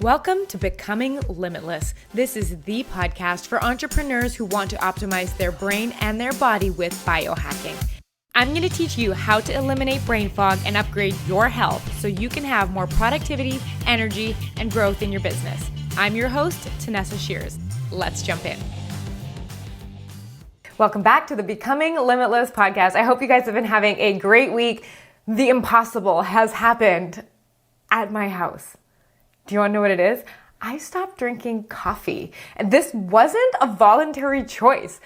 Welcome to Becoming Limitless. This is the podcast for entrepreneurs who want to optimize their brain and their body with biohacking. I'm going to teach you how to eliminate brain fog and upgrade your health so you can have more productivity, energy, and growth in your business. I'm your host, Tanessa Shears. Let's jump in. Welcome back to the Becoming Limitless podcast. I hope you guys have been having a great week. The impossible has happened at my house. Do you want to know what it is? I stopped drinking coffee. And this wasn't a voluntary choice.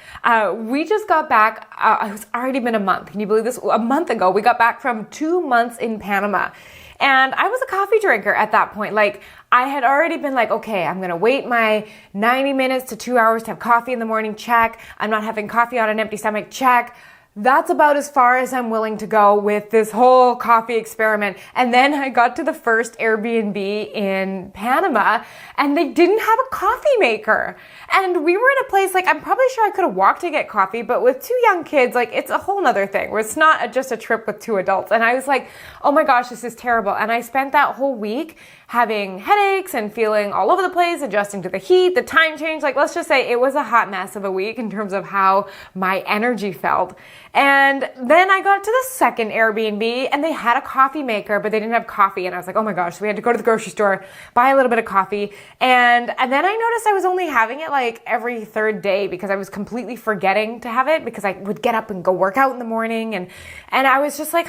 We just got back, it's already been a month. Can you believe this? A month ago, we got back from 2 months in Panama. And I was a coffee drinker at that point. Like, I had already been like, okay, I'm going to wait my 90 minutes to 2 hours to have coffee in the morning, check. I'm not having coffee on an empty stomach, check. That's about as far as I'm willing to go with this whole coffee experiment. And then I got to the first Airbnb in Panama and they didn't have a coffee maker. And we were in a place, like, I'm probably sure I could have walked to get coffee, but with 2 young kids, like, it's a whole nother thing where it's not just a trip with 2 adults. And I was like, oh my gosh, this is terrible. And I spent that whole week having headaches and feeling all over the place, adjusting to the heat, the time change. Like, let's just say it was a hot mess of a week in terms of how my energy felt. And then I got to the second Airbnb and they had a coffee maker, but they didn't have coffee. And I was like, oh my gosh, so we had to go to the grocery store, buy a little bit of coffee. And then I noticed I was only having it like every third day because I was completely forgetting to have it because I would get up and go work out in the morning. And I was just like,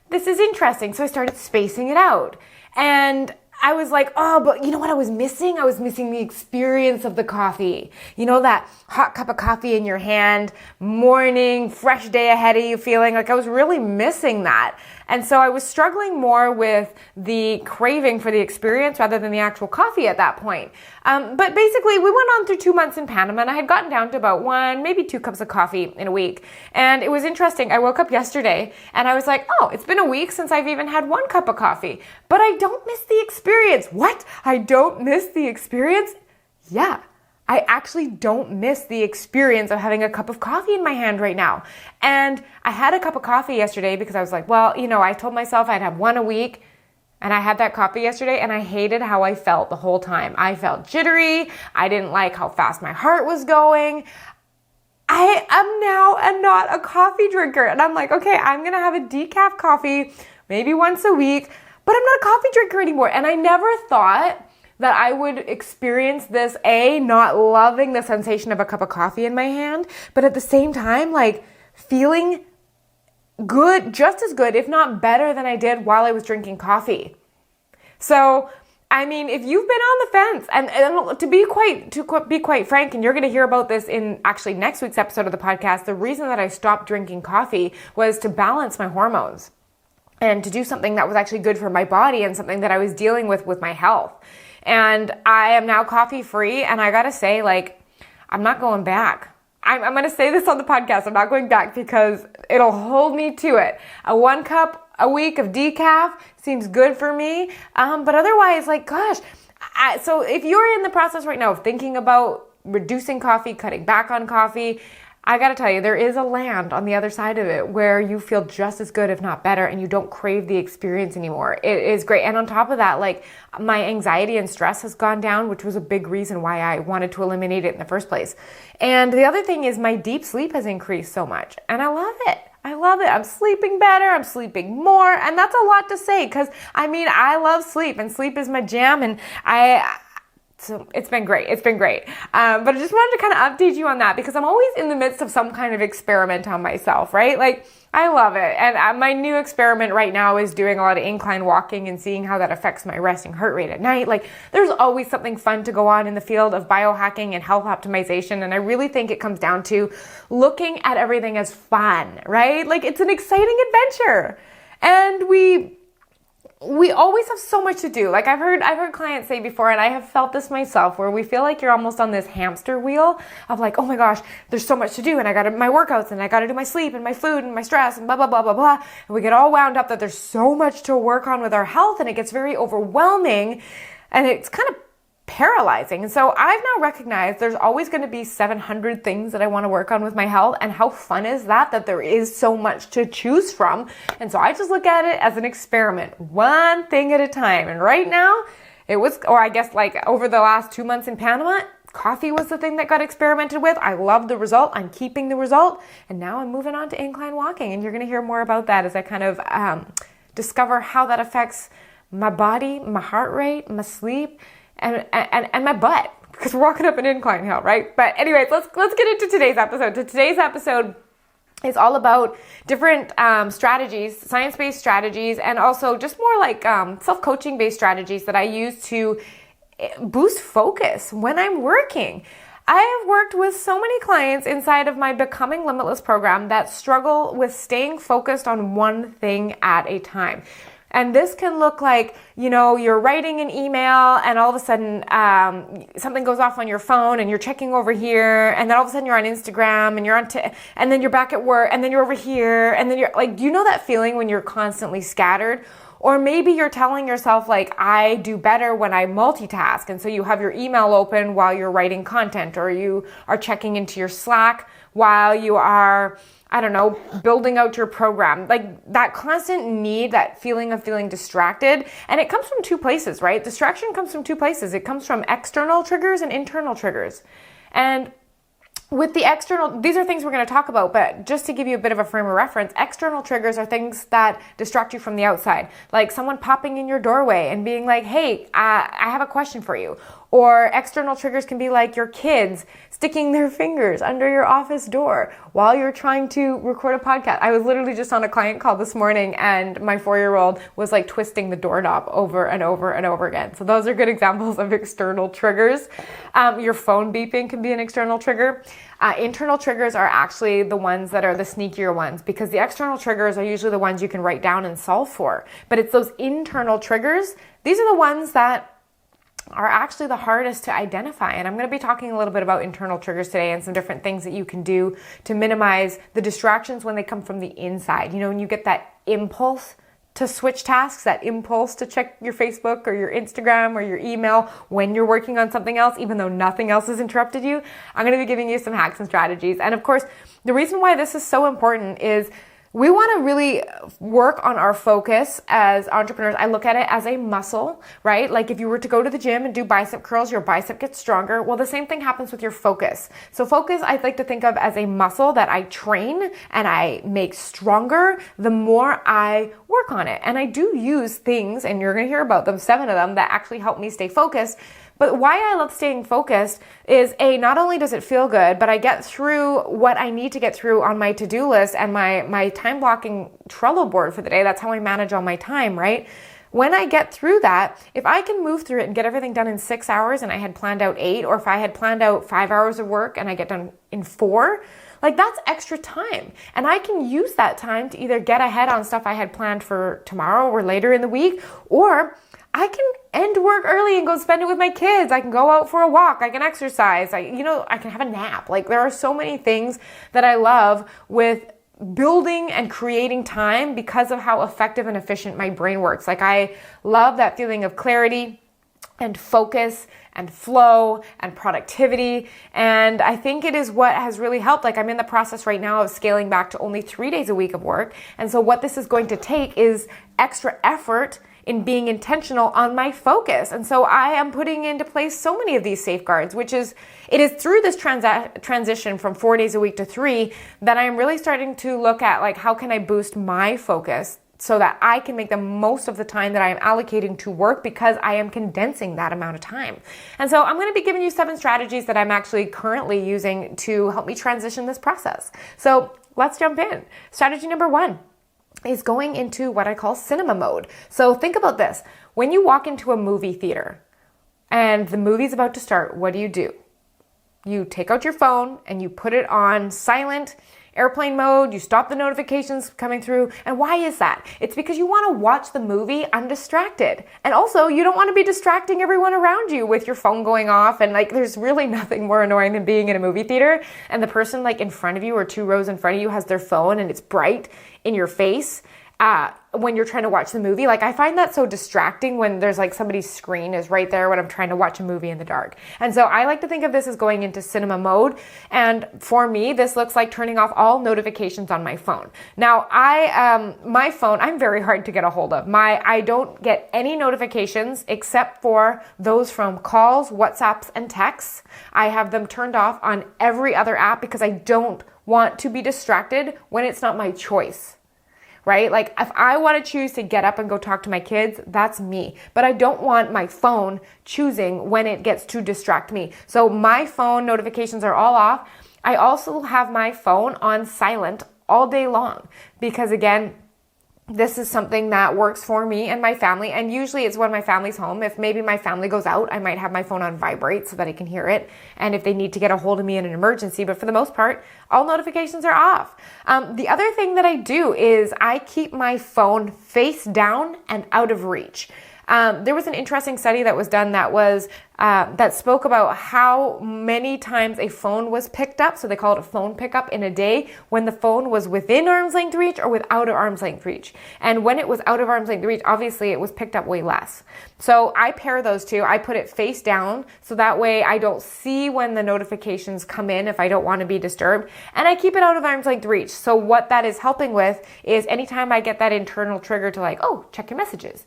this is interesting. So I started spacing it out. And I was like, oh, but you know what I was missing? I was missing the experience of the coffee. You know, that hot cup of coffee in your hand, morning, fresh day ahead of you feeling like I was really missing that. And so I was struggling more with the craving for the experience rather than the actual coffee at that point. But basically, we went on through 2 months in Panama and I had gotten down to about 1, maybe 2 cups of coffee in a week. And it was interesting. I woke up yesterday and I was like, oh, it's been a week since I've even had 1 cup of coffee. But I don't miss the experience. What? I don't miss the experience? Yeah. I actually don't miss the experience of having a cup of coffee in my hand right now. And I had a cup of coffee yesterday because I was like, well, you know, I told myself I'd have 1 a week. And I had that coffee yesterday and I hated how I felt the whole time. I felt jittery. I didn't like how fast my heart was going. I am now not a coffee drinker. And I'm like, okay, I'm going to have a decaf coffee maybe once a week, but I'm not a coffee drinker anymore. And I never thought that I would experience this, not loving the sensation of a cup of coffee in my hand, but at the same time, like, feeling good, just as good, if not better than I did while I was drinking coffee. So, I mean, if you've been on the fence, and to be quite frank, and you're going to hear about this in actually next week's episode of the podcast, the reason that I stopped drinking coffee was to balance my hormones and to do something that was actually good for my body and something that I was dealing with my health. And I am now coffee free. And I got to say, like, I'm not going back. I'm going to say this on the podcast. I'm not going back because it'll hold me to it. A 1 cup a week of decaf seems good for me. But otherwise, like, gosh. So if you're in the process right now of thinking about reducing coffee, cutting back on coffee, I gotta tell you, there is a land on the other side of it where you feel just as good, if not better, and you don't crave the experience anymore. It is great. And on top of that, like, my anxiety and stress has gone down, which was a big reason why I wanted to eliminate it in the first place. And the other thing is my deep sleep has increased so much, and I love it. I love it. I'm sleeping better. I'm sleeping more. And that's a lot to say because, I mean, I love sleep and sleep is my jam. And so it's been great. It's been great. But I just wanted to kind of update you on that because I'm always in the midst of some kind of experiment on myself, right? Like, I love it. And my new experiment right now is doing a lot of incline walking and seeing how that affects my resting heart rate at night. Like, there's always something fun to go on in the field of biohacking and health optimization. And I really think it comes down to looking at everything as fun, right? Like, it's an exciting adventure. And we always have so much to do. Like, I've heard clients say before, and I have felt this myself, where we feel like you're almost on this hamster wheel of like, oh my gosh, there's so much to do, and I got my workouts, and I got to do my sleep, and my food, and my stress, and blah, blah, blah, blah, blah. And we get all wound up that there's so much to work on with our health, and it gets very overwhelming, and it's kind of paralyzing. And so I've now recognized there's always going to be 700 things that I want to work on with my health. And how fun is that there is so much to choose from. And so I just look at it as an experiment, one thing at a time. And right now It was, or I guess like over the last 2 months in Panama, coffee was the thing that got experimented with. I love the result. I'm keeping the result. And now I'm moving on to incline walking. And you're going to hear more about that as I kind of discover how that affects my body, my heart rate, my sleep, and my butt, because we're walking up an incline hill, right? But anyways, let's get into today's episode. So today's episode is all about different strategies, science-based strategies, and also just more like self-coaching based strategies that I use to boost focus when I'm working. I have worked with so many clients inside of my Becoming Limitless program that struggle with staying focused on one thing at a time. And this can look like, you're writing an email and all of a sudden something goes off on your phone and you're checking over here, and then all of a sudden you're on Instagram and you're and then you're back at work, and then you're over here, and then you're like, do you know that feeling when you're constantly scattered? Or maybe you're telling yourself like, I do better when I multitask. And so you have your email open while you're writing content, or you are checking into your Slack while you are, building out your program. Like that constant need, that feeling of feeling distracted. And it comes from two places, right? Distraction comes from two places. It comes from external triggers and internal triggers. And with the external, these are things we're going to talk about, but just to give you a bit of a frame of reference, external triggers are things that distract you from the outside. Like someone popping in your doorway and being like, hey, I have a question for you. Or external triggers can be like your kids sticking their fingers under your office door while you're trying to record a podcast. I was literally just on a client call this morning and my 4-year-old was like twisting the doorknob over and over and over again. So those are good examples of external triggers. Your phone beeping can be an external trigger. Internal triggers are actually the ones that are the sneakier ones, because the external triggers are usually the ones you can write down and solve for. But it's those internal triggers. These are the ones that are actually the hardest to identify. And I'm going to be talking a little bit about internal triggers today and some different things that you can do to minimize the distractions when they come from the inside. When you get that impulse to switch tasks, that impulse to check your Facebook or your Instagram or your email when you're working on something else, even though nothing else has interrupted you, I'm going to be giving you some hacks and strategies. And of course, the reason why this is so important is we want to really work on our focus as entrepreneurs. I look at it as a muscle, right? Like if you were to go to the gym and do bicep curls, your bicep gets stronger. Well, the same thing happens with your focus. So focus, I'd like to think of as a muscle that I train and I make stronger the more I work on it. And I do use things, and you're going to hear about them, 7 of them, that actually help me stay focused. But why I love staying focused is not only does it feel good, but I get through what I need to get through on my to-do list and my time blocking Trello board for the day. That's how I manage all my time, right? When I get through that, if I can move through it and get everything done in 6 hours and I had planned out 8, or if I had planned out 5 hours of work and I get done in 4, like that's extra time. And I can use that time to either get ahead on stuff I had planned for tomorrow or later in the week, or I can end work early and go spend it with my kids. I can go out for a walk. I can exercise. I can have a nap. Like there are so many things that I love with building and creating time because of how effective and efficient my brain works. Like I love that feeling of clarity and focus and flow and productivity. And I think it is what has really helped. Like I'm in the process right now of scaling back to only 3 days a week of work. And so what this is going to take is extra effort in being intentional on my focus. And so I am putting into place so many of these safeguards, it is through this transition from 4 days a week to 3 that I am really starting to look at like, how can I boost my focus so that I can make the most of the time that I am allocating to work, because I am condensing that amount of time. And so I'm going to be giving you 7 strategies that I'm actually currently using to help me transition this process. So let's jump in. Strategy number 1 is going into what I call cinema mode. So think about this. When you walk into a movie theater and the movie's about to start, what do? You take out your phone and you put it on silent, airplane mode, you stop the notifications coming through. And why is that? It's because you want to watch the movie undistracted. And also you don't want to be distracting everyone around you with your phone going off. And like, there's really nothing more annoying than being in a movie theater and the person like in front of you or 2 rows in front of you has their phone and it's bright in your face. when you're trying to watch the movie. Like, I find that so distracting when there's like somebody's screen is right there when I'm trying to watch a movie in the dark. And so I like to think of this as going into cinema mode. And for me, this looks like turning off all notifications on my phone. Now, my phone, I'm very hard to get a hold of. I don't get any notifications except for those from calls, WhatsApps, and texts. I have them turned off on every other app because I don't want to be distracted when it's not my choice. Right? Like, if I want to choose to get up and go talk to my kids, that's me. But I don't want my phone choosing when it gets to distract me. So my phone notifications are all off. I also have my phone on silent all day long because, again, this is something that works for me and my family. And usually it's when my family's home. If maybe my family goes out, I might have my phone on vibrate so that I can hear it. And if they need to get a hold of me in an emergency, but for the most part, all notifications are off. The other thing that I do is I keep my phone face down and out of reach. There was an interesting study that was done that spoke about how many times a phone was picked up. So they call it a phone pickup in a day when the phone was within arm's length reach or without arm's length reach. And when it was out of arm's length reach, obviously it was picked up way less. So I pair those two. I put it face down so that way I don't see when the notifications come in if I don't want to be disturbed. And I keep it out of arm's length reach. So what that is helping with is anytime I get that internal trigger to like, oh, check your messages.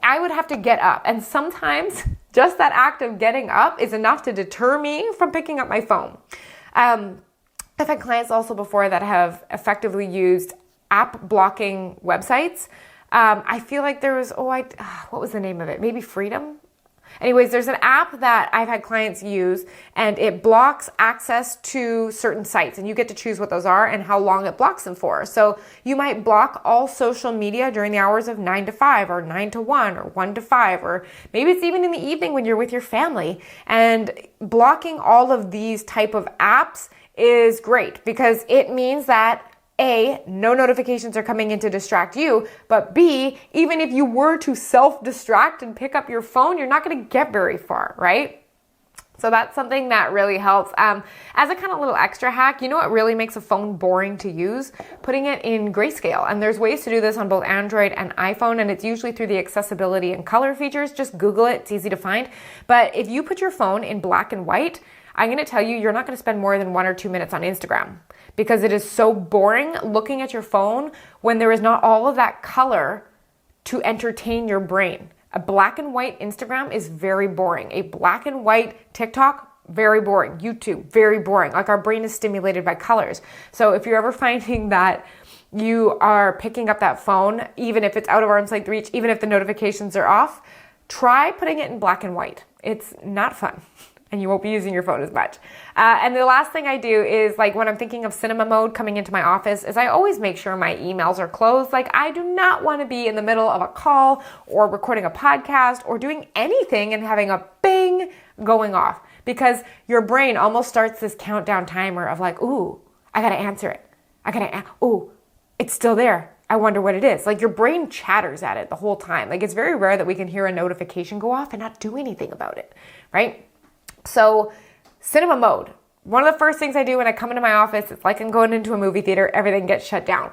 I would have to get up. And sometimes just that act of getting up is enough to deter me from picking up my phone. I've had clients also before that have effectively used app blocking websites. I feel like there was, what was the name of it? Maybe Freedom? Anyways, there's an app that I've had clients use and it blocks access to certain sites and you get to choose what those are and how long it blocks them for. So you might block all social media during the hours of 9 to 5 or 9 to 1 or 1 to 5, or maybe it's even in the evening when you're with your family. And blocking all of these type of apps is great because it means that A, no notifications are coming in to distract you, but B, even if you were to self-distract and pick up your phone, you're not going to get very far, right? So that's something that really helps. As a kind of little extra hack, you know what really makes a phone boring to use? Putting it in grayscale. And there's ways to do this on both Android and iPhone, and it's usually through the accessibility and color features. Just Google it, it's easy to find. But if you put your phone in black and white, I'm going to tell you, you're not going to spend more than 1 or 2 minutes on Instagram because it is so boring looking at your phone when there is not all of that color to entertain your brain. A black and white Instagram is very boring. A black and white TikTok, very boring. YouTube, very boring. Like, our brain is stimulated by colors. So if you're ever finding that you are picking up that phone, even if it's out of arm's length reach, even if the notifications are off, try putting it in black and white. It's not fun. And you won't be using your phone as much. And the last thing I do is, like, when I'm thinking of cinema mode coming into my office, is I always make sure my emails are closed. Like, I do not want to be in the middle of a call or recording a podcast or doing anything and having a bing going off, because your brain almost starts this countdown timer of like, ooh, I got to answer it. Ooh, it's still there. I wonder what it is. Like, your brain chatters at it the whole time. Like, it's very rare that we can hear a notification go off and not do anything about it, right? So cinema mode, one of the first things I do when I come into my office, it's like I'm going into a movie theater, everything gets shut down.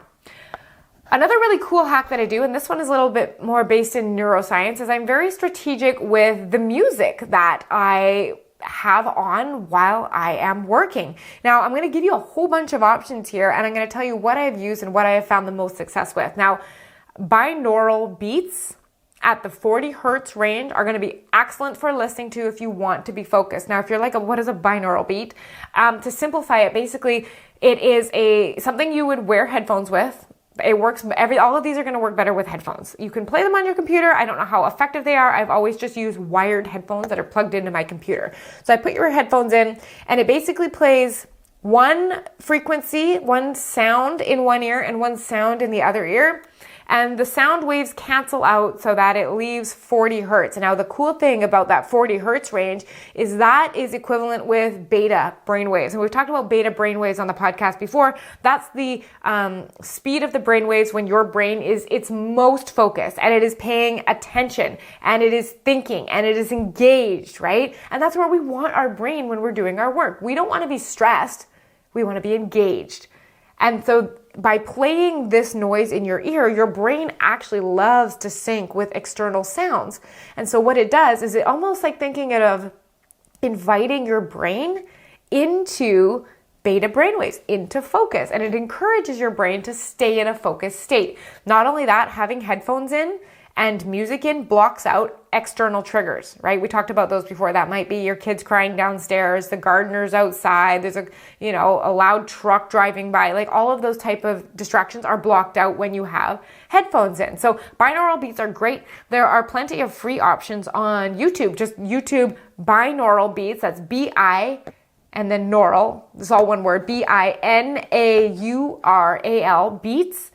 Another really cool hack that I do, and this one is a little bit more based in neuroscience, is I'm very strategic with the music that I have on while I am working. Now, I'm going to give you a whole bunch of options here, and I'm going to tell you what I've used and what I have found the most success with. Now, binaural beats at the 40 hertz range are going to be excellent for listening to if you want to be focused. Now, if you're like, what is a binaural beat? To simplify it, basically, it is something you would wear headphones with. It works, all of these are going to work better with headphones. You can play them on your computer. I don't know how effective they are. I've always just used wired headphones that are plugged into my computer. So I put your headphones in, and it basically plays one frequency, one sound in one ear and one sound in the other ear. And the sound waves cancel out so that it leaves 40 hertz. Now, the cool thing about that 40 hertz range is that is equivalent with beta brainwaves. And we've talked about beta brainwaves on the podcast before. That's the speed of the brainwaves when your brain is its most focused and it is paying attention and it is thinking and it is engaged, right? And that's where we want our brain when we're doing our work. We don't want to be stressed. We want to be engaged. And so by playing this noise in your ear, your brain actually loves to sync with external sounds. And so what it does is it almost like thinking of inviting your brain into beta brainwaves, into focus. And it encourages your brain to stay in a focused state. Not only that, having headphones in and music in blocks out external triggers, right? We talked about those before. That might be your kids crying downstairs, the gardener's outside, there's a loud truck driving by. Like all of those type of distractions are blocked out when you have headphones in. So binaural beats are great. There are plenty of free options on YouTube. Just YouTube binaural beats. That's B-I and then naural. This is all one word. B-I-N-A-U-R-A-L beats.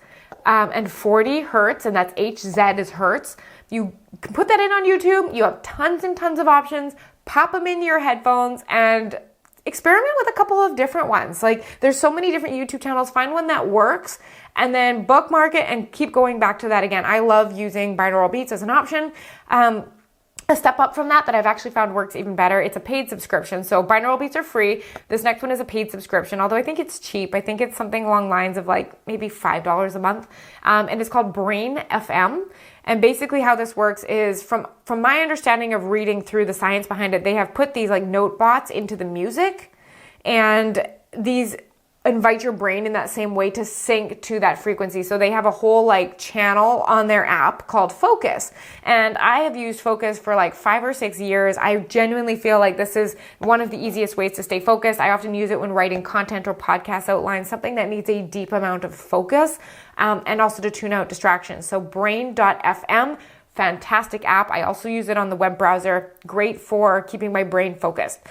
And 40 hertz, and that's HZ is hertz. You can put that in on YouTube. You have tons and tons of options. Pop them into your headphones and experiment with a couple of different ones. Like there's so many different YouTube channels. Find one that works and then bookmark it and keep going back to that again. I love using binaural beats as an option. A step up from that I've actually found works even better. It's a paid subscription. So binaural beats are free. This next one is a paid subscription, although I think it's cheap. I think it's something along lines of like maybe $5 a month. And it's called Brain FM. And basically how this works is from my understanding of reading through the science behind it, they have put these like note bots into the music, and these invite your brain in that same way to sync to that frequency. So they have a whole like channel on their app called Focus. And I have used Focus for like 5 or 6 years. I genuinely feel like this is one of the easiest ways to stay focused. I often use it when writing content or podcast outlines, something that needs a deep amount of focus, and also to tune out distractions. So brain.fm, fantastic app. I also use it on the web browser. Great for keeping my brain focused.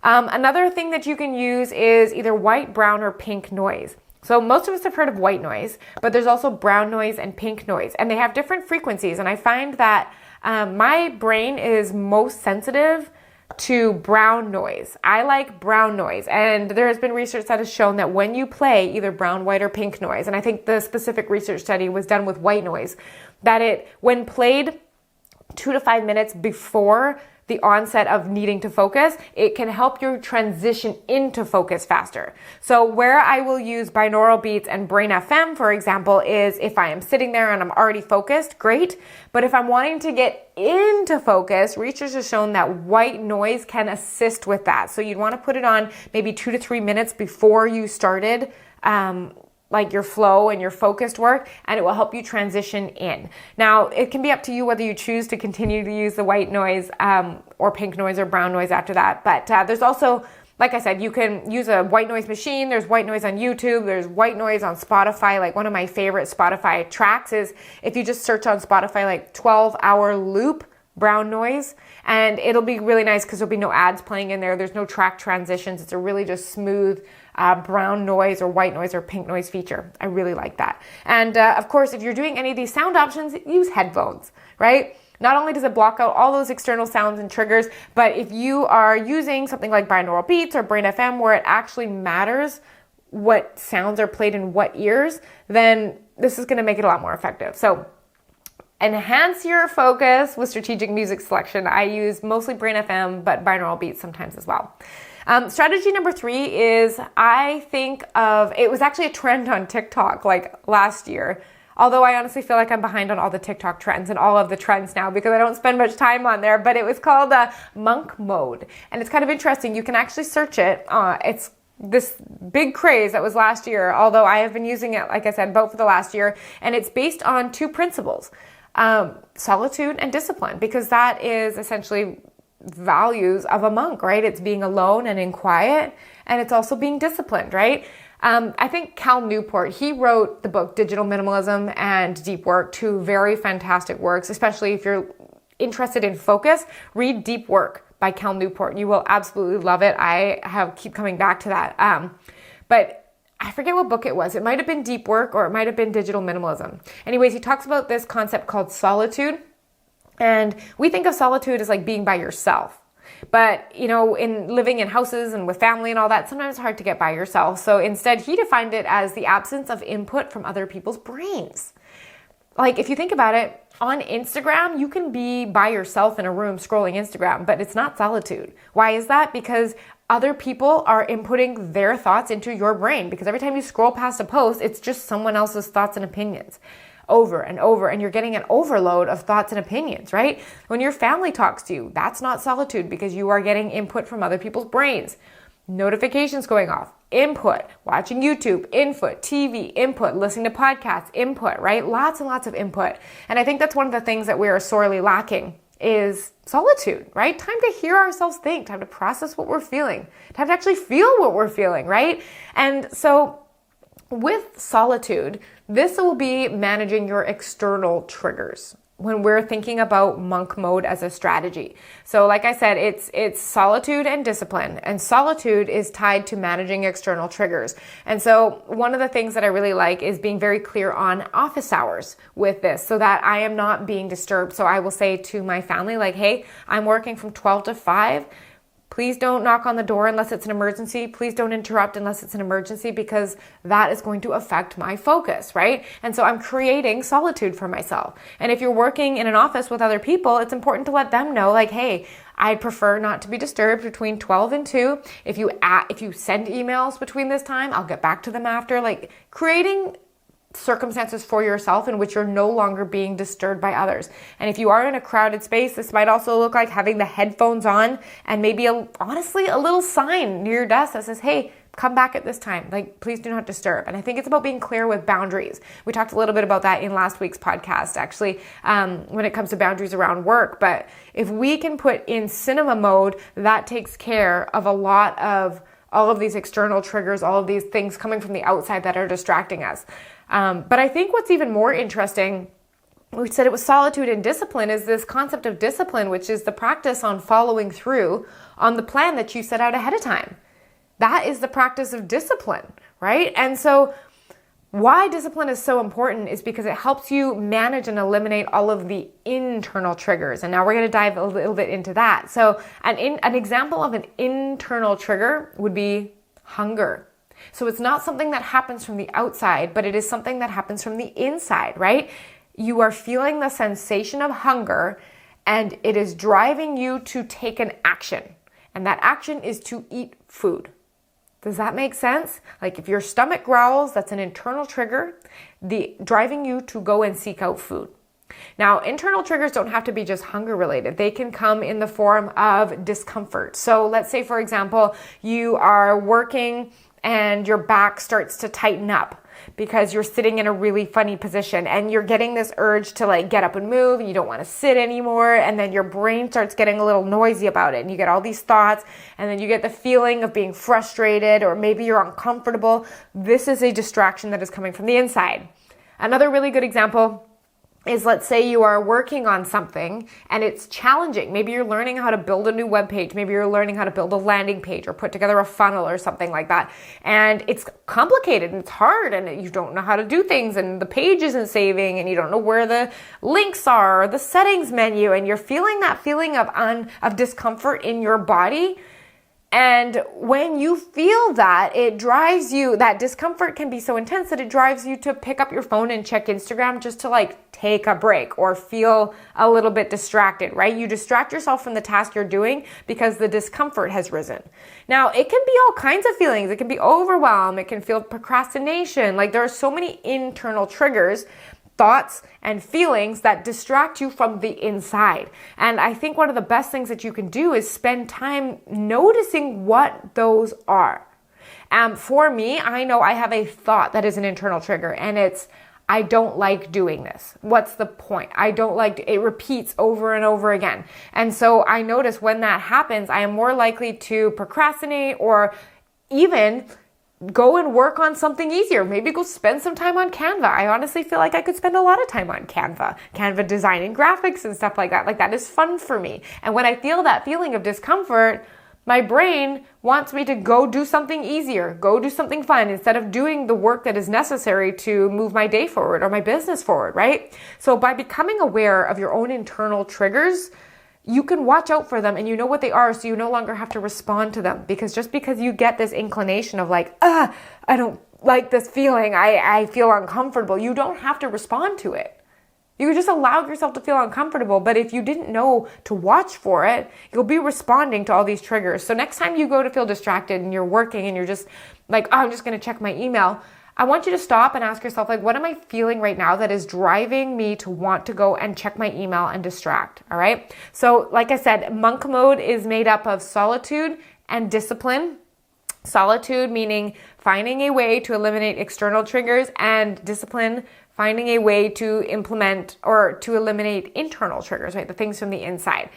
Another thing that you can use is either white, brown, or pink noise. So most of us have heard of white noise, but there's also brown noise and pink noise, and they have different frequencies. And I find that my brain is most sensitive to brown noise. I like brown noise, and there has been research that has shown that when you play either brown, white, or pink noise, and I think the specific research study was done with white noise, that it, when played 2 to 5 minutes before the onset of needing to focus, it can help you transition into focus faster. So where I will use binaural beats and Brain FM, for example, is if I am sitting there and I'm already focused, great. But if I'm wanting to get into focus, research has shown that white noise can assist with that. So you'd want to put it on maybe 2 to 3 minutes before you started like your flow and your focused work, and it will help you transition in. Now, it can be up to you whether you choose to continue to use the white noise or pink noise or brown noise after that. But there's also, like I said, you can use a white noise machine. There's white noise on YouTube. There's white noise on Spotify. Like one of my favorite Spotify tracks is if you just search on Spotify, like 12-hour loop brown noise, and it'll be really nice because there'll be no ads playing in there. There's no track transitions. It's a really just smooth brown noise or white noise or pink noise feature. I really like that. And of course, if you're doing any of these sound options, use headphones, right? Not only does it block out all those external sounds and triggers, but if you are using something like binaural beats or Brain FM where it actually matters what sounds are played in what ears, then this is going to make it a lot more effective. So enhance your focus with strategic music selection. I use mostly Brain FM, but binaural beats sometimes as well. Strategy number 3 is it was actually a trend on TikTok like last year. Although I honestly feel like I'm behind on all the TikTok trends and all of the trends now because I don't spend much time on there, but it was called monk mode. And it's kind of interesting. You can actually search it. It's this big craze that was last year, although I have been using it, like I said, about for the last year. And it's based on 2 principles, solitude and discipline, because that is essentially values of a monk, right? It's being alone and in quiet, and it's also being disciplined, right? I think Cal Newport, he wrote the book Digital Minimalism and Deep Work, 2 very fantastic works, especially if you're interested in focus. Read Deep Work by Cal Newport. You will absolutely love it. I keep coming back to that. But I forget what book it was. It might have been Deep Work or it might have been Digital Minimalism. Anyways, he talks about this concept called solitude. And we think of solitude as like being by yourself. But, in living in houses and with family and all that, sometimes it's hard to get by yourself. So instead, he defined it as the absence of input from other people's brains. Like, if you think about it, on Instagram, you can be by yourself in a room scrolling Instagram, but it's not solitude. Why is that? Because other people are inputting their thoughts into your brain, because every time you scroll past a post, it's just someone else's thoughts and opinions over and over, and you're getting an overload of thoughts and opinions, right? When your family talks to you, that's not solitude, because you are getting input from other people's brains. Notifications going off, input, watching YouTube, input, TV, input, listening to podcasts, input, right? Lots and lots of input. And I think that's one of the things that we are sorely lacking is solitude, right? Time to hear ourselves think, time to process what we're feeling, time to actually feel what we're feeling, right? And so with solitude, this will be managing your external triggers when we're thinking about monk mode as a strategy. So like I said, it's solitude and discipline, and solitude is tied to managing external triggers. And so one of the things that I really like is being very clear on office hours with this, so that I am not being disturbed. So I will say to my family, like, hey, I'm working from 12 to 5. Please don't knock on the door unless it's an emergency. Please don't interrupt unless it's an emergency, because that is going to affect my focus, right? And so I'm creating solitude for myself. And if you're working in an office with other people, it's important to let them know, like, hey, I'd prefer not to be disturbed between 12 and 2. If you send emails between this time, I'll get back to them after. Like, creating circumstances for yourself in which you're no longer being disturbed by others. And if you are in a crowded space, this might also look like having the headphones on and maybe honestly a little sign near your desk that says, hey, come back at this time. Like, please do not disturb. And I think it's about being clear with boundaries. We talked a little bit about that in last week's podcast, actually, when it comes to boundaries around work. But if we can put in cinema mode, that takes care of a lot of all of these external triggers, all of these things coming from the outside that are distracting us. But I think what's even more interesting, we said it was solitude and discipline, is this concept of discipline, which is the practice on following through on the plan that you set out ahead of time. That is the practice of discipline, right? And so why discipline is so important is because it helps you manage and eliminate all of the internal triggers. And now we're going to dive a little bit into that. So an example of an internal trigger would be hunger. So it's not something that happens from the outside, but it is something that happens from the inside, right? You are feeling the sensation of hunger, and it is driving you to take an action. And that action is to eat food. Does that make sense? Like, if your stomach growls, that's an internal trigger, driving you to go and seek out food. Now, internal triggers don't have to be just hunger related. They can come in the form of discomfort. So let's say, for example, you are working and your back starts to tighten up because you're sitting in a really funny position, and you're getting this urge to like get up and move, and you don't want to sit anymore. And then your brain starts getting a little noisy about it, and you get all these thoughts, and then you get the feeling of being frustrated, or maybe you're uncomfortable. This is a distraction that is coming from the inside. Another really good example is, let's say you are working on something and it's challenging. Maybe you're learning how to build a new web page. Maybe you're learning how to build a landing page or put together a funnel or something like that. And it's complicated and it's hard, and you don't know how to do things, and the page isn't saving, and you don't know where the links are or the settings menu, and you're feeling that feeling of discomfort in your body. And when you feel that, it drives you, that discomfort can be so intense that it drives you to pick up your phone and check Instagram just to like take a break or feel a little bit distracted, right? You distract yourself from the task you're doing because the discomfort has risen. Now, it can be all kinds of feelings. It can be overwhelm. It can feel procrastination. Like, there are so many internal triggers, thoughts and feelings that distract you from the inside. And I think one of the best things that you can do is spend time noticing what those are. For me, I know I have a thought that is an internal trigger, and it's, I don't like doing this. What's the point? I don't like, it repeats over and over again. And so I notice when that happens, I am more likely to procrastinate, or even go and work on something easier. Maybe go spend some time on Canva. I honestly feel like I could spend a lot of time on Canva designing graphics and stuff like that. Like, that is fun for me. And when I feel that feeling of discomfort, my brain wants me to go do something easier, go do something fun, instead of doing the work that is necessary to move my day forward or my business forward, right? So by becoming aware of your own internal triggers, you can watch out for them, and you know what they are, so you no longer have to respond to them. Because just because you get this inclination of like, I don't like this feeling, I feel uncomfortable, you don't have to respond to it. You could just allow yourself to feel uncomfortable, but if you didn't know to watch for it, you'll be responding to all these triggers. So next time you go to feel distracted and you're working and you're just like, oh, I'm just going to check my email, I want you to stop and ask yourself, like, what am I feeling right now that is driving me to want to go and check my email and distract, all right? So like I said, monk mode is made up of solitude and discipline. Solitude meaning finding a way to eliminate external triggers, and discipline finding a way to implement or to eliminate internal triggers, right? The things from the inside.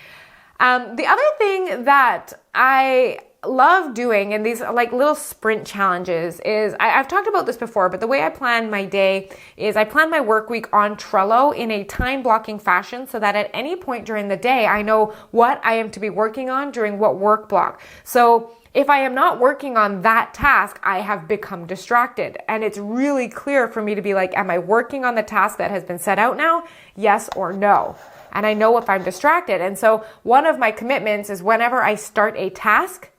The other thing that I love doing, and these like little sprint challenges, is I've talked about this before, but the way I plan my day is I plan my work week on Trello in a time blocking fashion so that at any point during the day, I know what I am to be working on during what work block. So if I am not working on that task, I have become distracted. And it's really clear for me to be like, am I working on the task that has been set out now? Yes or no? And I know if I'm distracted. And so one of my commitments is whenever I start a task,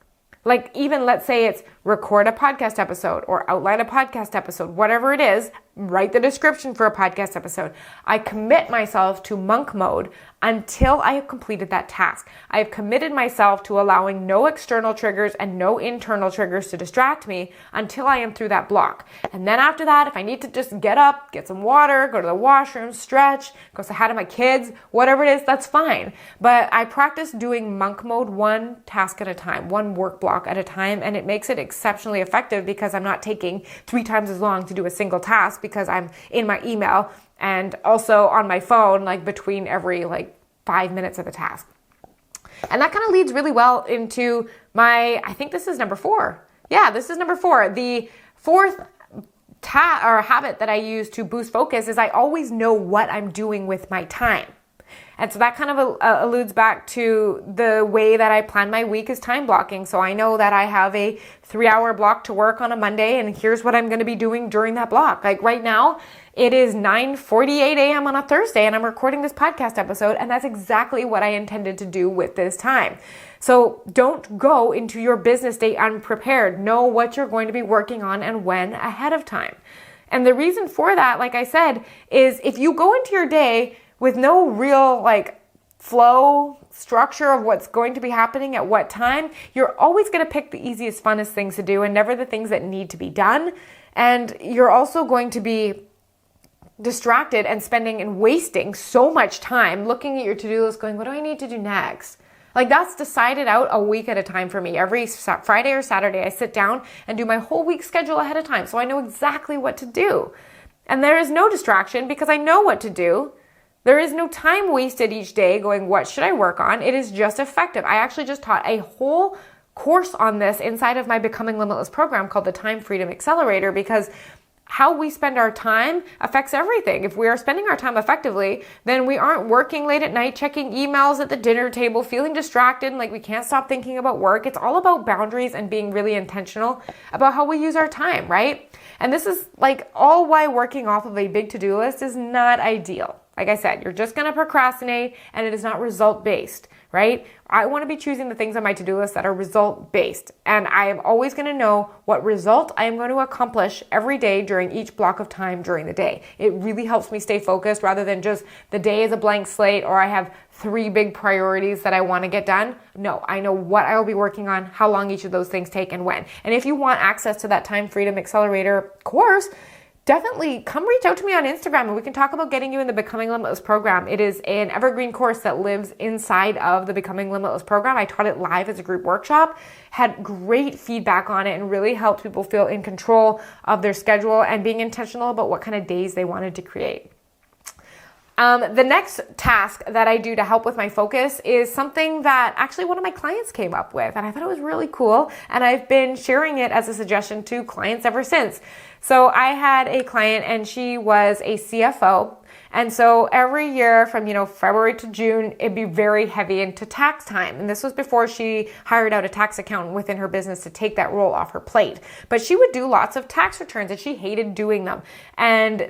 like even let's say it's record a podcast episode or outline a podcast episode, whatever it is, write the description for a podcast episode. I commit myself to monk mode until I have completed that task. I have committed myself to allowing no external triggers and no internal triggers to distract me until I am through that block. And then after that, if I need to just get up, get some water, go to the washroom, stretch, go say hi to my kids, whatever it is, that's fine. But I practice doing monk mode one task at a time, one work block at a time, and it makes it exceptionally effective because I'm not taking 3 times as long to do a single task because I'm in my email and also on my phone, like between every 5 minutes of the task. And that kind of leads really well into I think this is number 4. Yeah, this is number 4. The fourth habit that I use to boost focus is I always know what I'm doing with my time. And so that kind of alludes back to the way that I plan my week is time blocking. So I know that I have a 3-hour block to work on a Monday, and here's what I'm going to be doing during that block. Like right now, it is 9:48 a.m. on a Thursday, and I'm recording this podcast episode, and that's exactly what I intended to do with this time. So don't go into your business day unprepared. Know what you're going to be working on and when ahead of time. And the reason for that, like I said, is if you go into your day with no real flow structure of what's going to be happening at what time, you're always going to pick the easiest, funnest things to do and never the things that need to be done. And you're also going to be distracted and spending and wasting so much time looking at your to-do list going, what do I need to do next? That's decided out a week at a time for me. Every Friday or Saturday, I sit down and do my whole week schedule ahead of time so I know exactly what to do. And there is no distraction because I know what to do. There is no time wasted each day going, what should I work on? It is just effective. I actually just taught a whole course on this inside of my Becoming Limitless program called the Time Freedom Accelerator, because how we spend our time affects everything. If we are spending our time effectively, then we aren't working late at night, checking emails at the dinner table, feeling distracted, like we can't stop thinking about work. It's all about boundaries and being really intentional about how we use our time, right? And this is all why working off of a big to-do list is not ideal. Like I said, you're just going to procrastinate and it is not result-based, right? I want to be choosing the things on my to-do list that are result-based. And I am always going to know what result I am going to accomplish every day during each block of time during the day. It really helps me stay focused rather than just the day is a blank slate or I have 3 big priorities that I want to get done. No, I know what I will be working on, how long each of those things take and when. And if you want access to that Time Freedom Accelerator course, definitely come reach out to me on Instagram and we can talk about getting you in the Becoming Limitless program. It is an evergreen course that lives inside of the Becoming Limitless program. I taught it live as a group workshop, had great feedback on it, and really helped people feel in control of their schedule and being intentional about what kind of days they wanted to create. The next task that I do to help with my focus is something that actually one of my clients came up with, and I thought it was really cool, and I've been sharing it as a suggestion to clients ever since. So I had a client and she was a CFO. And so every year from, February to June, it'd be very heavy into tax time. And this was before she hired out a tax accountant within her business to take that role off her plate. But she would do lots of tax returns and she hated doing them. And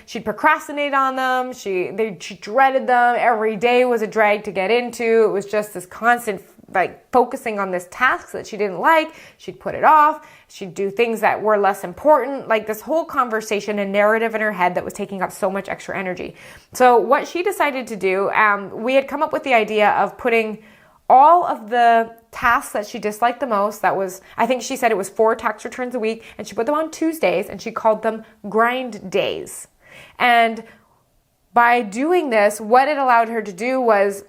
she'd procrastinate on them. She dreaded them. Every day was a drag to get into. It was just this constant like focusing on this task that she didn't like. She'd put it off. She'd do things that were less important, like this whole conversation and narrative in her head that was taking up so much extra energy. So what she decided to do, we had come up with the idea of putting all of the tasks that she disliked the most, that was, I think she said it was 4 tax returns a week, and she put them on Tuesdays and she called them grind days. And by doing this, what it allowed her to do was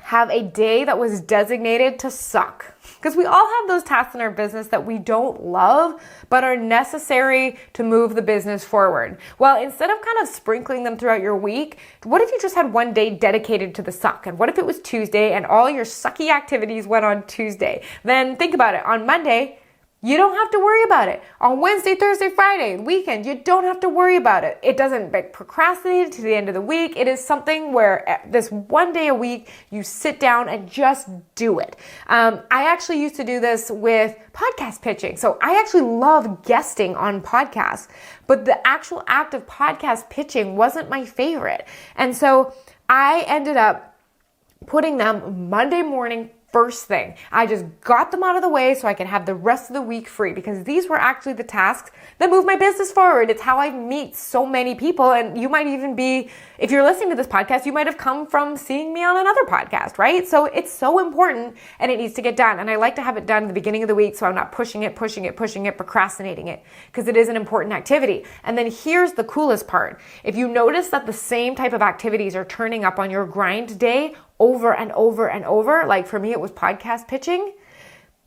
have a day that was designated to suck. Because we all have those tasks in our business that we don't love, but are necessary to move the business forward. Well, instead of kind of sprinkling them throughout your week, what if you just had one day dedicated to the suck? And what if it was Tuesday and all your sucky activities went on Tuesday? Then think about it. On Monday, you don't have to worry about it. On Wednesday, Thursday, Friday, weekend, you don't have to worry about it. It doesn't get procrastinated to the end of the week. It is something where this one day a week, you sit down and just do it. I actually used to do this with podcast pitching. So I actually love guesting on podcasts, but the actual act of podcast pitching wasn't my favorite. And so I ended up putting them Monday morning first thing. I just got them out of the way so I could have the rest of the week free, because these were actually the tasks that move my business forward. It's how I meet so many people. And you might even be, if you're listening to this podcast, you might have come from seeing me on another podcast, right? So it's so important and it needs to get done. And I like to have it done at the beginning of the week so I'm not pushing it, procrastinating it, because it is an important activity. And then here's the coolest part. If you notice that the same type of activities are turning up on your grind day over and over and over, like for me, it was podcast pitching.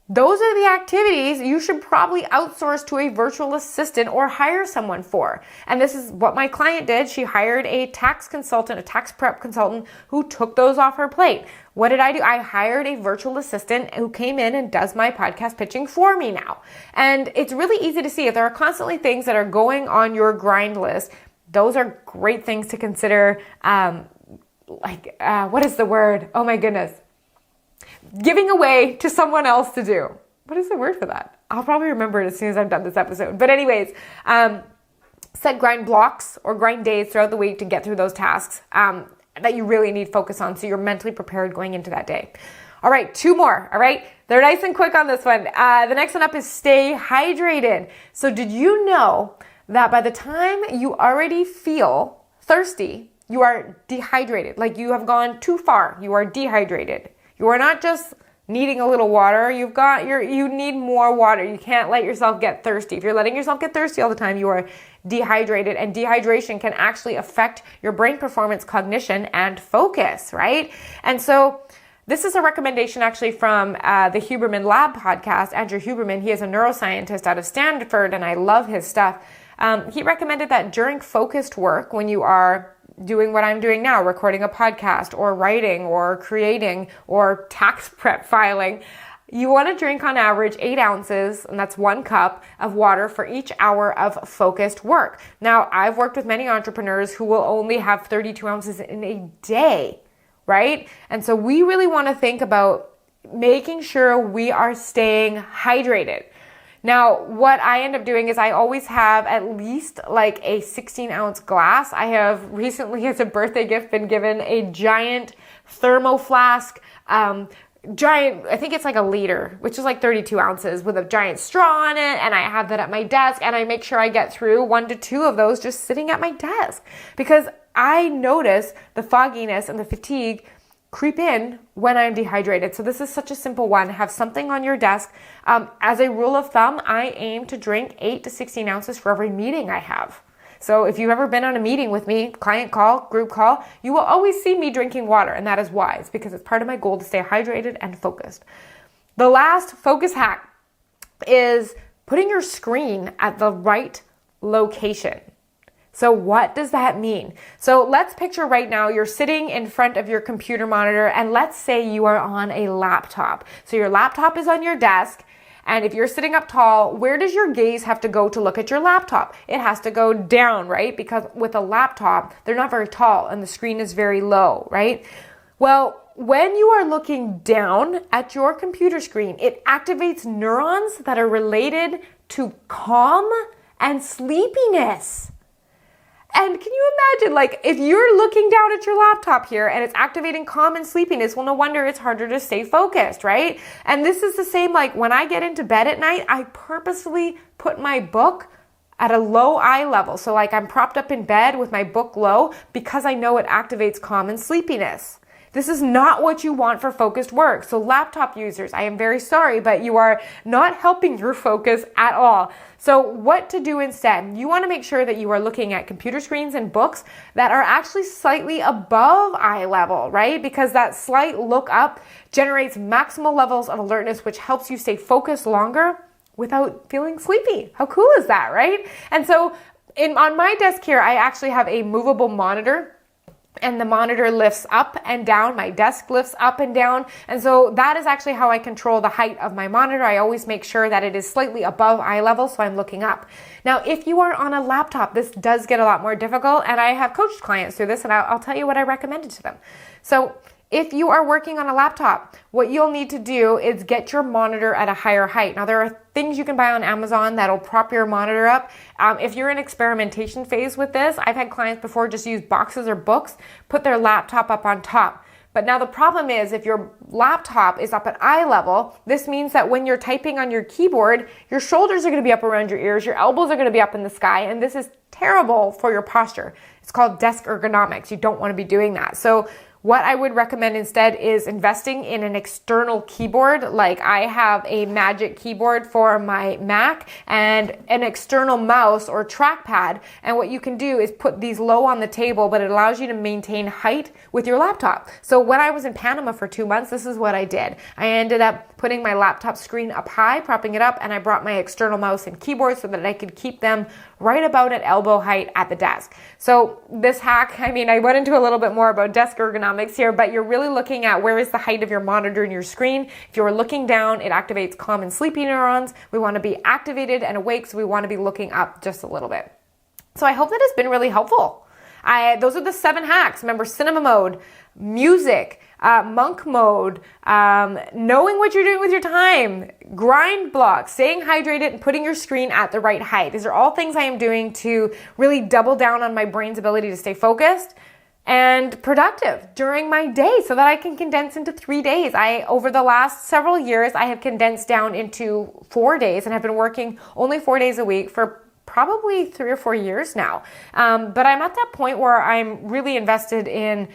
Those are the activities you should probably outsource to a virtual assistant or hire someone for. And this is what my client did. She hired a tax consultant, a tax prep consultant who took those off her plate. What did I do? I hired a virtual assistant who came in and does my podcast pitching for me now. And it's really easy to see if there are constantly things that are going on your grind list. Those are great things to consider. What is the word? Oh my goodness. Giving away to someone else to do. What is the word for that? I'll probably remember it as soon as I'm done this episode. But anyways, set grind blocks or grind days throughout the week to get through those tasks that you really need focus on so you're mentally prepared going into that day. All right, 2 more. All right, they're nice and quick on this one. The next one up is stay hydrated. So did you know that by the time you already feel thirsty, you are dehydrated? Like you have gone too far. You are dehydrated. You are not just needing a little water. You need more water. You can't let yourself get thirsty. If you're letting yourself get thirsty all the time, you are dehydrated, and dehydration can actually affect your brain performance, cognition, and focus, right? And so this is a recommendation actually from the Huberman Lab podcast. Andrew Huberman, he is a neuroscientist out of Stanford, and I love his stuff. He recommended that during focused work, when you are doing what I'm doing now, recording a podcast or writing or creating or tax prep filing, you want to drink on average 8 ounces, and that's 1 cup of water for each hour of focused work. Now, I've worked with many entrepreneurs who will only have 32 ounces in a day, right? And so we really want to think about making sure we are staying hydrated. Now, what I end up doing is I always have at least like a 16-ounce glass. I have recently, as a birthday gift, been given a giant thermo flask, giant, I think it's like a liter, which is like 32 ounces with a giant straw on it. And I have that at my desk, and I make sure I get through 1 to 2 of those just sitting at my desk, because I notice the fogginess and the fatigue creep in when I'm dehydrated. So this is such a simple one. Have something on your desk. As a rule of thumb, I aim to drink 8 to 16 ounces for every meeting I have. So if you've ever been on a meeting with me, client call, group call, you will always see me drinking water. And that is wise, because it's part of my goal to stay hydrated and focused. The last focus hack is putting your screen at the right location. So what does that mean? So let's picture right now you're sitting in front of your computer monitor, and let's say you are on a laptop. So your laptop is on your desk, and if you're sitting up tall, where does your gaze have to go to look at your laptop? It has to go down, right? Because with a laptop, they're not very tall and the screen is very low, right? Well, when you are looking down at your computer screen, it activates neurons that are related to calm and sleepiness. And can you imagine, like, if you're looking down at your laptop here and it's activating calm and sleepiness, well, no wonder it's harder to stay focused, right? And this is the same, like, when I get into bed at night, I purposefully put my book at a low eye level. So, like, I'm propped up in bed with my book low because I know it activates calm and sleepiness. This is not what you want for focused work. So laptop users, I am very sorry, but you are not helping your focus at all. So what to do instead? You want to make sure that you are looking at computer screens and books that are actually slightly above eye level, right? Because that slight look up generates maximal levels of alertness, which helps you stay focused longer without feeling sleepy. How cool is that, right? And so on my desk here, I actually have a movable monitor. And the monitor lifts up and down. My desk lifts up and down. And so that is actually how I control the height of my monitor. I always make sure that it is slightly above eye level, so I'm looking up. Now, if you are on a laptop, this does get a lot more difficult. And I have coached clients through this, and I'll tell you what I recommended to them. So if you are working on a laptop, what you'll need to do is get your monitor at a higher height. Now, there are things you can buy on Amazon that'll prop your monitor up. If you're in experimentation phase with this, I've had clients before just use boxes or books, put their laptop up on top. But now the problem is if your laptop is up at eye level, this means that when you're typing on your keyboard, your shoulders are going to be up around your ears, your elbows are going to be up in the sky, and this is terrible for your posture. It's called desk ergonomics. You don't want to be doing that. So what I would recommend instead is investing in an external keyboard. Like I have a Magic keyboard for my Mac and an external mouse or trackpad. And what you can do is put these low on the table, but it allows you to maintain height with your laptop. So when I was in Panama for 2 months, this is what I did. I ended up putting my laptop screen up high, propping it up, and I brought my external mouse and keyboard so that I could keep them right about at elbow height at the desk. So this hack, I went into a little bit more about desk ergonomics here, but you're really looking at where is the height of your monitor and your screen. If you're looking down, it activates calm and sleepy neurons. We want to be activated and awake, so we want to be looking up just a little bit. So I hope that has been really helpful. Those are the 7 hacks. Remember, cinema mode, music, monk mode, knowing what you're doing with your time, grind block, staying hydrated, and putting your screen at the right height. These are all things I am doing to really double down on my brain's ability to stay focused and productive during my day so that I can condense into 3 days. Over the last several years, I have condensed down into 4 days and have been working only 4 days a week for probably 3 or 4 years now. But I'm at that point where I'm really invested in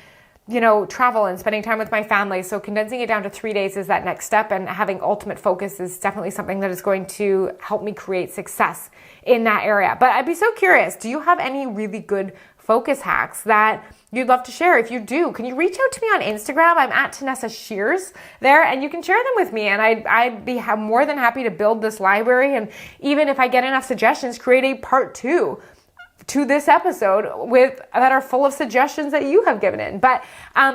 travel and spending time with my family. So condensing it down to 3 days is that next step, and having ultimate focus is definitely something that is going to help me create success in that area. But I'd be so curious, do you have any really good focus hacks that you'd love to share? If you do, can you reach out to me on Instagram? I'm at Tanessa Shears there, and you can share them with me, and I'd be more than happy to build this library, and even if I get enough suggestions, create a part 2 to this episode that are full of suggestions that you have given in. But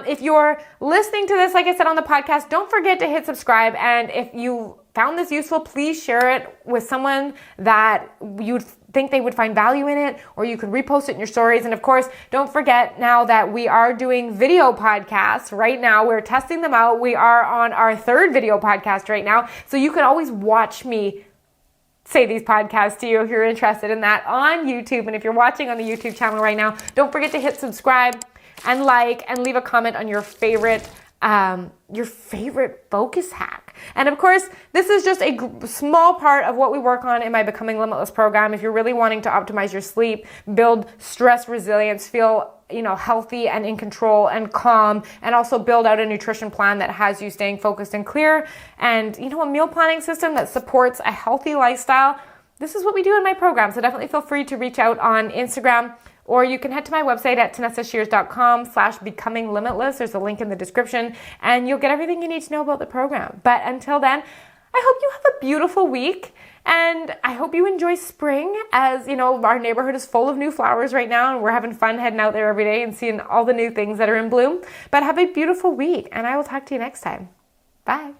if you're listening to this, like I said on the podcast, don't forget to hit subscribe. And if you found this useful, please share it with someone that you'd think they would find value in it, or you could repost it in your stories. And of course, don't forget now that we are doing video podcasts right now. We're testing them out. We are on our 3rd video podcast right now. So you can always watch me say these podcasts to you if you're interested in that on YouTube. And if you're watching on the YouTube channel right now, don't forget to hit subscribe and like and leave a comment on your favorite focus hack. And of course, this is just a small part of what we work on in my Becoming Limitless program. If you're really wanting to optimize your sleep, build stress resilience, feel healthy and in control and calm, and also build out a nutrition plan that has you staying focused and clear, and a meal planning system that supports a healthy lifestyle, this is what we do in my program. So definitely feel free to reach out on Instagram, or you can head to my website at tanessashears.com/becominglimitless. There's a link in the description, and you'll get everything you need to know about the program. But until then, I hope you have a beautiful week, and I hope you enjoy spring. As our neighborhood is full of new flowers right now, and we're having fun heading out there every day and seeing all the new things that are in bloom. But have a beautiful week, and I will talk to you next time. Bye.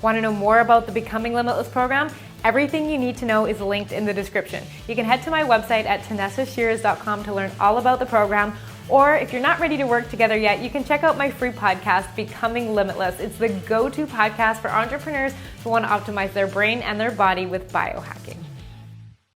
Want to know more about the Becoming Limitless program? Everything you need to know is linked in the description. You can head to my website at tanessashears.com to learn all about the program. Or if you're not ready to work together yet, you can check out my free podcast, Becoming Limitless. It's the go-to podcast for entrepreneurs who want to optimize their brain and their body with biohacking.